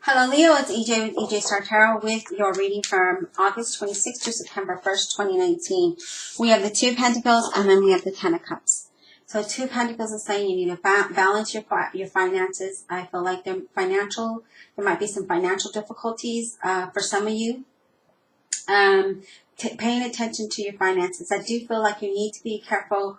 Hello Leo, it's EJ with EJ Star Tarot with your reading from August 26th to September 1st, 2019. We have the Two of Pentacles and then we have the Ten of Cups. So Two of Pentacles is saying you need to balance your finances. I feel like there might be some financial difficulties for some of you. Paying attention to your finances. I do feel like you need to be careful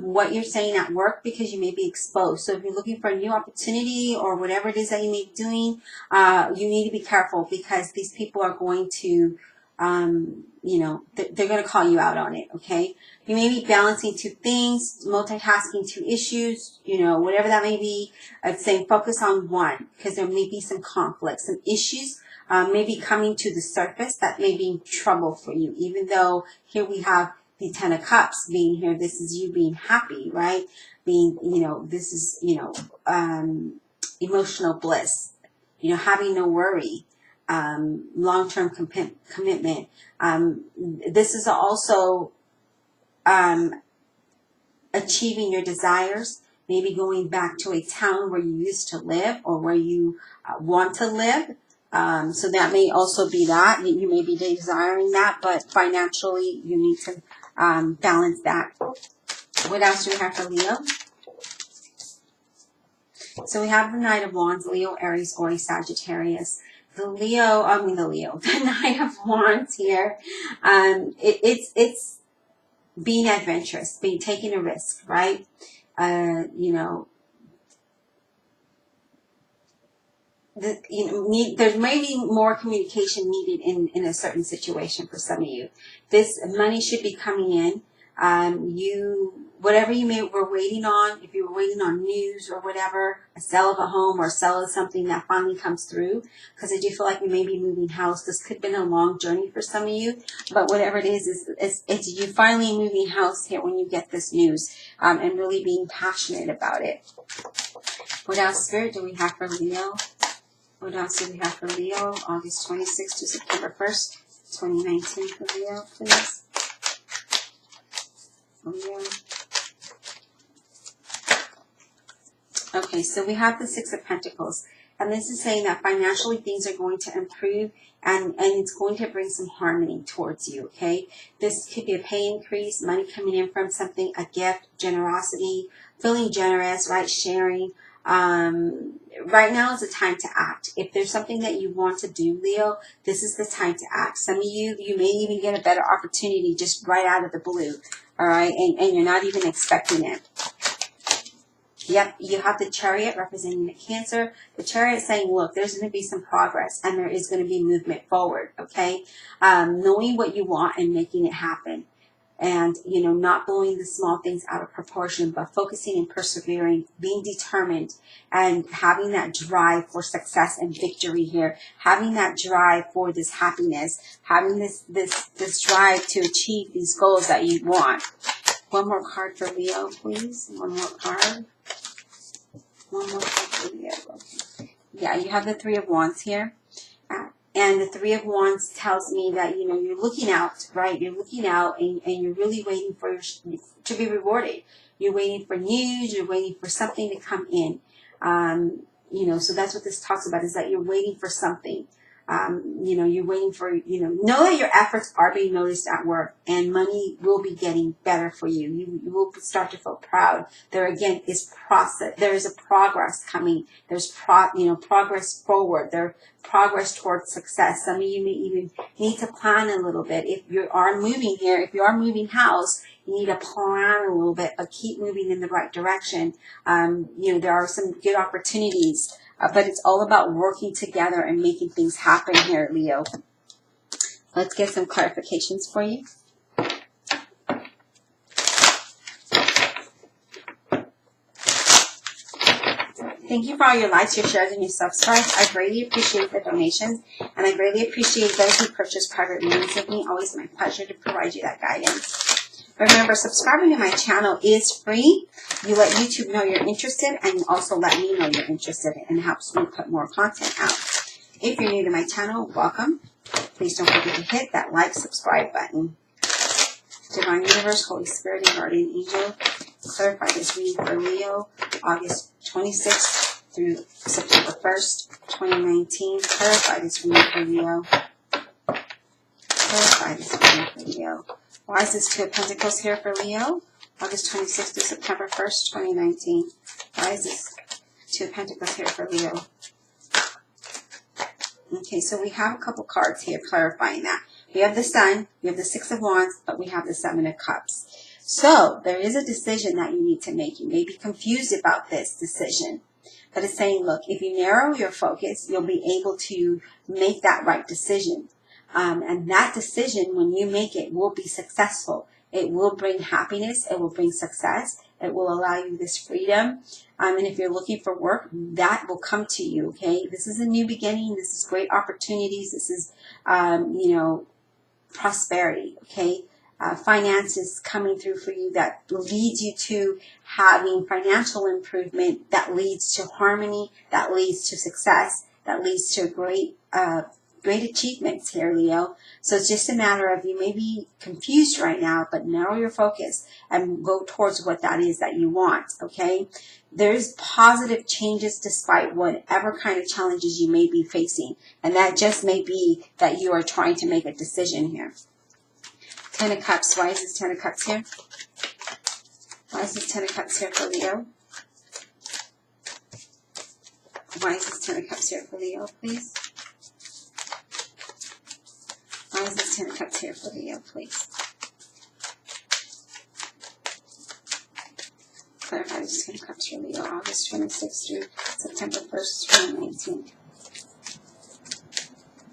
what you're saying at work because you may be exposed. So if you're looking for a new opportunity or whatever it is that you may be doing, you need to be careful because these people are going to, they're going to call you out on it, okay? You may be balancing two things, multitasking two issues, whatever that may be. I'd say focus on one because there may be some conflicts, some issues maybe coming to the surface that may be trouble for you, even though here we have the Ten of Cups being here. This is you being happy, right? Being, this is, emotional bliss, having no worry, long-term commitment. This is also achieving your desires, maybe going back to a town where you used to live or where you want to live. So that may also be that. You may be desiring that, but financially you need to balance that. What else do we have for Leo? So we have the Knight of Wands, Leo, Aries, or Sagittarius. The Knight of Wands here. It's being adventurous, taking a risk, right? There may be more communication needed in a certain situation for some of you. This money should be coming in. Whatever you were waiting on, if you were waiting on news or whatever, a sale of a home or a sale of something that finally comes through, because I do feel like you may be moving house. This could have been a long journey for some of you, but whatever it is it's you finally moving house here when you get this news, and really being passionate about it. What else, Spirit, do we have for Leo? What else do we have for Leo? August 26th to September 1st, 2019 for Leo, please. Leo. Okay, so we have the Six of Pentacles. And this is saying that financially things are going to improve and it's going to bring some harmony towards you, okay? This could be a pay increase, money coming in from something, a gift, generosity, feeling generous, right? Sharing. Right now is the time to act. If there's something that you want to do, Leo, this is the time to act. Some of you may even get a better opportunity just right out of the blue, all right? And you're not even expecting it. Yep, you have the Chariot representing the Cancer. The Chariot saying, look, there's going to be some progress and there is going to be movement forward, okay? Knowing what you want and making it happen. And, not blowing the small things out of proportion, but focusing and persevering, being determined, and having that drive for success and victory here. Having that drive for this happiness. Having this drive to achieve these goals that you want. One more card for Leo, please. One more card. One more card for Leo. Okay. Yeah, you have the Three of Wands here. And the Three of Wands tells me that, you're looking out, right? You're looking out and you're really waiting to be rewarded. You're waiting for news. You're waiting for something to come in. So that's what this talks about, is that you're waiting for something. You're waiting for, know that your efforts are being noticed at work and money will be getting better for you. You will start to feel proud. There again is process. There is a progress coming. There's progress forward. There's progress towards success. Some of you may even need to plan a little bit. If you are moving here, if you are moving house, you need to plan a little bit, but keep moving in the right direction. There are some good opportunities. But it's all about working together and making things happen here, Leo. Let's get some clarifications for you. Thank you for all your likes, your shares, and your subscribes. I greatly appreciate the donations, and I greatly appreciate those who purchase private readings with me. Always my pleasure to provide you that guidance. Remember, subscribing to my channel is free. You let YouTube know you're interested, and you also let me know you're interested, and it helps me put more content out. If you're new to my channel, welcome. Please don't forget to hit that like, subscribe button. Divine Universe, Holy Spirit, and Guardian Angel, clarify this reading for Leo, August 26th through September 1st, 2019. Clarify this for me, for Leo. Clarify this for me, for Leo. Why is this Two of Pentacles here for Leo? August 26th to September 1st, 2019. Why is this Two of Pentacles here for Leo? Okay, so we have a couple cards here clarifying that. We have the Sun, we have the Six of Wands, but we have the Seven of Cups. So there is a decision that you need to make. You may be confused about this decision, but it's saying, look, if you narrow your focus, you'll be able to make that right decision. And that decision, when you make it, will be successful. It will bring happiness. It will bring success. It will allow you this freedom. And if you're looking for work, that will come to you, okay? This is a new beginning. This is great opportunities. This is, prosperity, okay? Finances coming through for you that leads you to having financial improvement, that leads to harmony, that leads to success, that leads to great achievements here, Leo. So it's just a matter of, you may be confused right now, but narrow your focus and go towards what that is that you want, okay? There's positive changes despite whatever kind of challenges you may be facing. And that just may be that you are trying to make a decision here. Ten of Cups. Why is this Ten of Cups here? Why is this Ten of Cups here for Leo? Why is this Ten of Cups here for Leo, please? Why is this Ten of Cups here for Leo, please? Clarify this Ten of Cups for Leo, August 26th through September 1st, 2019.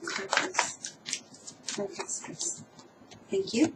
Clarify this. Ten of Cups, please. Thank you.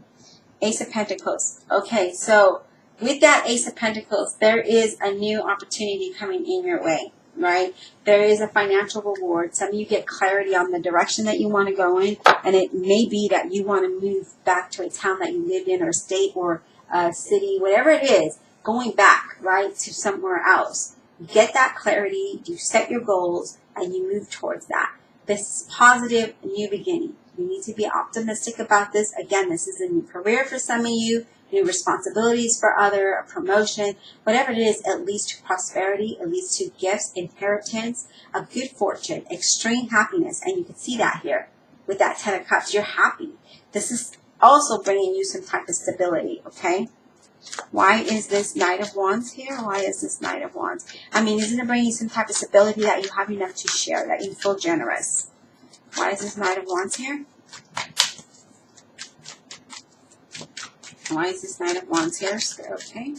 Ace of Pentacles. Okay, so with that Ace of Pentacles, there is a new opportunity coming in your way, right? There is a financial reward. Some of you get clarity on the direction that you want to go in, and it may be that you want to move back to a town that you lived in, or a state, or a city, whatever it is, going back, right, to somewhere else. You get that clarity, you set your goals, and you move towards that. This is positive, new beginning. You need to be optimistic about this. Again, this is a new career for some of you, new responsibilities for other, a promotion, whatever it is. It leads to prosperity, it leads to gifts, inheritance, a good fortune, extreme happiness. And you can see that here with that Ten of Cups. You're happy. This is also bringing you some type of stability, okay? Why is this Knight of Wands here? Why is this Knight of Wands? I mean, isn't it bringing some type of stability that you have enough to share, that you feel generous? Why is this Knight of Wands here? Why is this Knight of Wands here? Okay.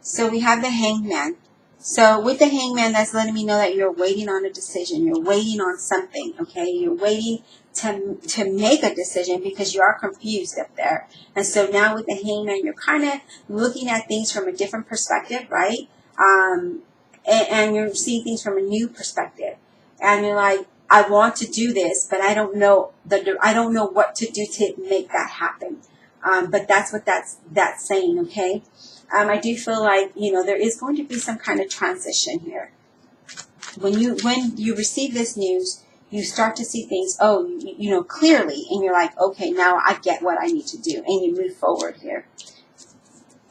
So we have the Hangman. So with the Hangman, that's letting me know that you're waiting on a decision. You're waiting on something, okay? You're waiting to make a decision because you are confused up there. And so now with the Hangman, you're kind of looking at things from a different perspective, right? And you're seeing things from a new perspective. And you're like, I want to do this, but I don't know what to do to make that happen. But that's what that's saying, okay? I do feel like, there is going to be some kind of transition here. When you receive this news, you start to see things, clearly, and you're like, okay, now I get what I need to do, and you move forward here.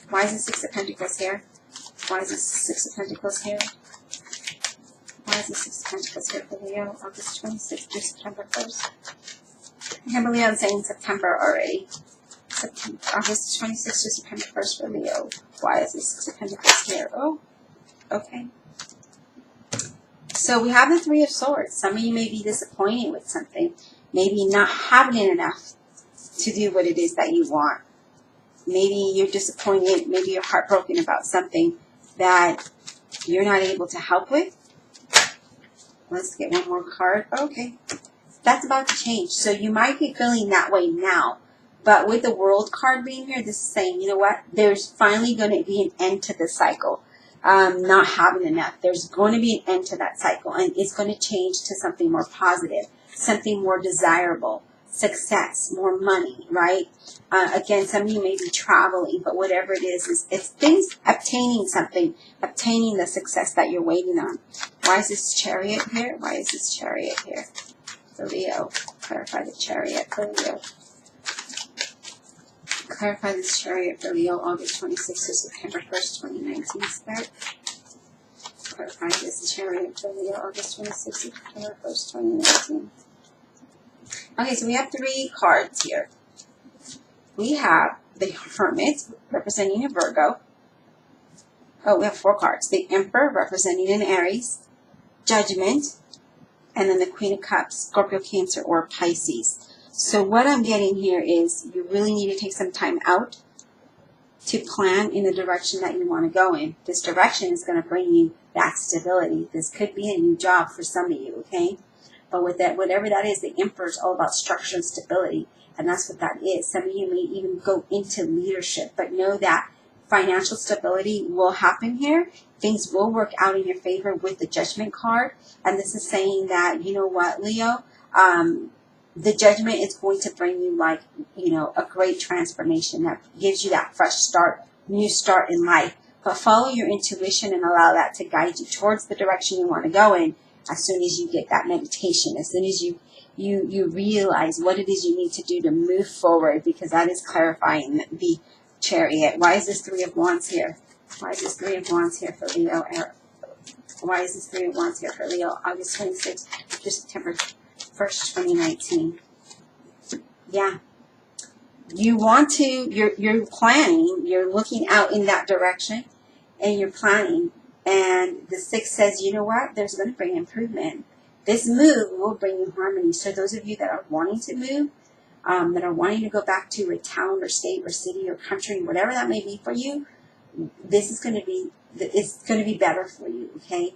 Why is the Six of Pentacles here? Why is the Six of Pentacles here? Why is the Six of Pentacles here for Leo? August 26th to September 1st. I can't believe I'm saying September already. August 26th to September 1st for Leo. Why is this Six of Pentacles here? Oh, okay. So we have the Three of Swords. Some of you may be disappointed with something. Maybe not having enough to do what it is that you want. Maybe you're disappointed. Maybe you're heartbroken about something that you're not able to help with. Let's get one more card. Okay. That's about to change. So you might be feeling that way now. But with the World card being here, this is saying, you know what? There's finally going to be an end to this cycle. Not having enough. There's going to be an end to that cycle. And it's going to change to something more positive. Something more desirable. Success. More money, right? Again, some of you may be traveling. But whatever it is it's things, obtaining something. Obtaining the success that you're waiting on. Why is this Chariot here? Why is this Chariot here? For Leo. Clarify the Chariot for Leo. Clarify this Chariot for Leo, August 26th to September 1st, 2019. Spirit. clarify this. Chariot for Leo, August 26th, September 1st, 2019. Okay, so we have 3 cards here. We have the Hermit, representing a Virgo. Oh, we have 4 cards. The Emperor, representing an Aries. Judgment. And then the Queen of Cups, Scorpio, Cancer, or Pisces. So what I'm getting here is you really need to take some time out to plan in the direction that you want to go in. This direction is going to bring you that stability. This could be a new job for some of you, okay? But with that, whatever that is, the Emperor is all about structure and stability. And that's what that is. Some of you may even go into leadership, but know that financial stability will happen here. Things will work out in your favor with the Judgment card. And this is saying that, you know what, Leo, the Judgment is going to bring you, like, you know, a great transformation that gives you that fresh start, new start in life. But follow your intuition and allow that to guide you towards the direction you want to go in as soon as you get that meditation, as soon as you realize what it is you need to do to move forward, because that is clarifying the Chariot. Why is this 3 of Wands here? Why is this 3 of Wands here for Leo? Why is this 3 of Wands here for Leo? August 26th to September 1st, 2019. Yeah. You want to, you're planning, you're looking out in that direction, and you're planning. And the 6 says, you know what? There's going to bring improvement. This move will bring you harmony. So those of you that are wanting to move, that are wanting to go back to a town or state or city or country, whatever that may be for you, this is going to be, it's going to be better for you, okay?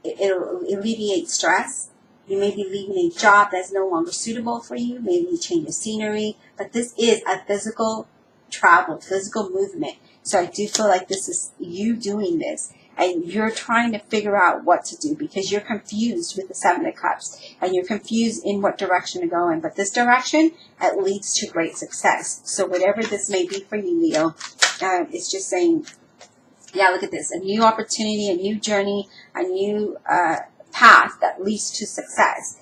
It'll alleviate stress. You may be leaving a job that's no longer suitable for you. Maybe you change of scenery. But this is a physical travel, physical movement. So I do feel like this is you doing this. And you're trying to figure out what to do because you're confused with the 7 of Cups. And you're confused in what direction to go in. But this direction, it leads to great success. So whatever this may be for you, Leo, it's just saying, yeah, look at this. A new opportunity, a new journey, a new path that leads to success.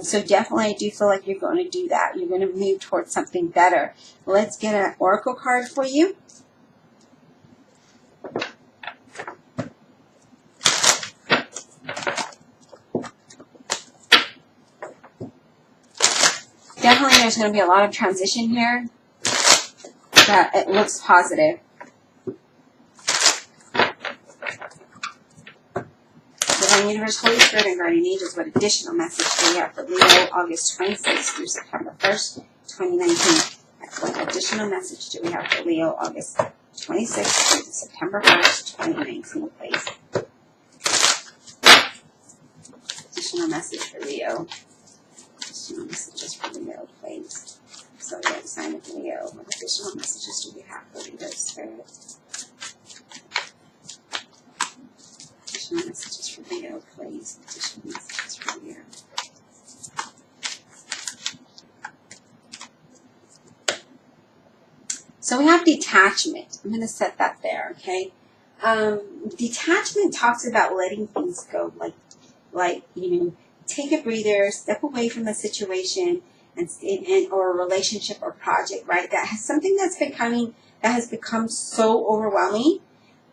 So definitely I do feel like you're going to do that. You're going to move towards something better. Let's get an oracle card for you. Definitely there's going to be a lot of transition here, but it looks positive. Divine Universe, Holy Spirit, and Guardian Angels, what additional message do we have for Leo, August 26th through September 1st, 2019? What additional message do we have for Leo, August 26th through September 1st, 2019, please? Additional message for Leo. Additional messages for Leo, please. So the sign of Leo. What additional messages do we have for Leo, Spirit? Additional messages for Leo, please. Additional messages for Leo. So we have detachment. I'm going to set that there, okay? Detachment talks about letting things go, like you know, take a breather, step away from the situation, and or a relationship or project, right? That has something that has become so overwhelming,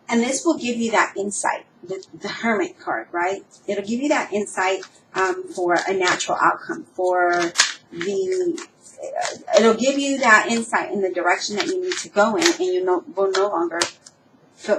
and this will give you that insight. The Hermit card, right? It'll give you that insight for a natural outcome, it'll give you that insight in the direction that you need to go in, and you will no longer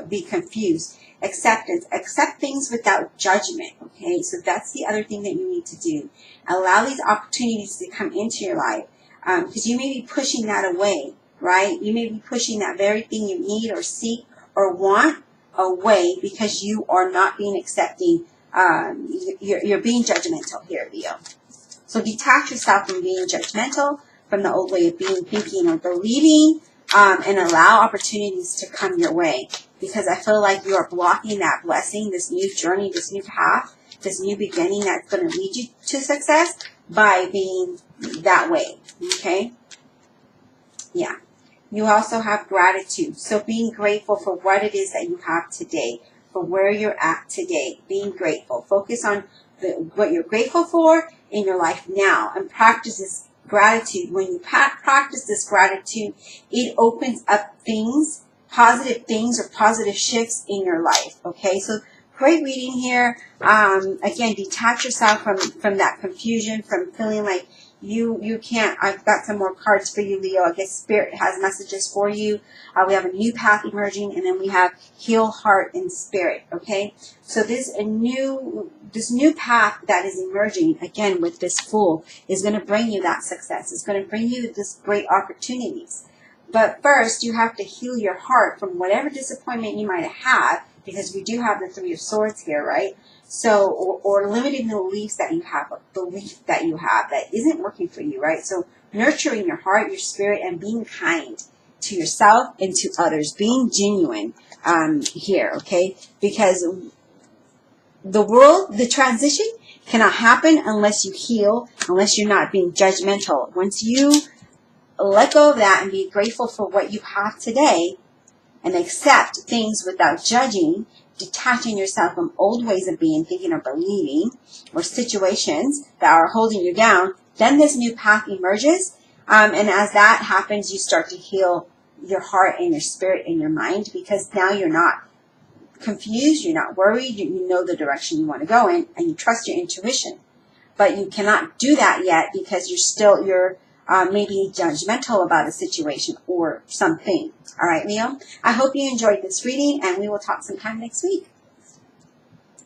be confused. Acceptance. Accept things without judgment, okay? So that's the other thing that you need to do. Allow these opportunities to come into your life, because you may be pushing that away, right? You may be pushing that very thing you need or seek or want away because you are not being accepting. You're being judgmental here, Leo. So detach yourself from being judgmental, from the old way of being, thinking, or believing, and allow opportunities to come your way. Because I feel like you are blocking that blessing, this new journey, this new path, this new beginning that's going to lead you to success by being that way. Okay? Yeah. You also have gratitude. So being grateful for what it is that you have today, for where you're at today. Being grateful. Focus on what you're grateful for in your life now, and practice this gratitude. When you practice this gratitude, it opens up things, positive things or positive shifts in your life. Okay, so great reading here. Again, detach yourself from that confusion, from feeling like you can't. I've got some more cards for you, Leo. I guess Spirit has messages for you. We have a new path emerging, and then we have heal heart and spirit. Okay, so this new path that is emerging again with this Fool is going to bring you that success. It's going to bring you this great opportunities. But first, you have to heal your heart from whatever disappointment you might have, because we do have the Three of Swords here, right? So, or limiting the belief that you have that isn't working for you, right? So, nurturing your heart, your spirit, and being kind to yourself and to others, being genuine here, okay? Because the transition cannot happen unless you heal, unless you're not being judgmental. Once you let go of that and be grateful for what you have today and accept things without judging, detaching yourself from old ways of being, thinking, or believing, or situations that are holding you down, then this new path emerges. And as that happens, you start to heal your heart and your spirit and your mind, because now you're not confused, you're not worried, you know the direction you want to go in, and you trust your intuition. But you cannot do that yet because you're maybe judgmental about a situation or something. All right, Leo? I hope you enjoyed this reading, and we will talk sometime next week.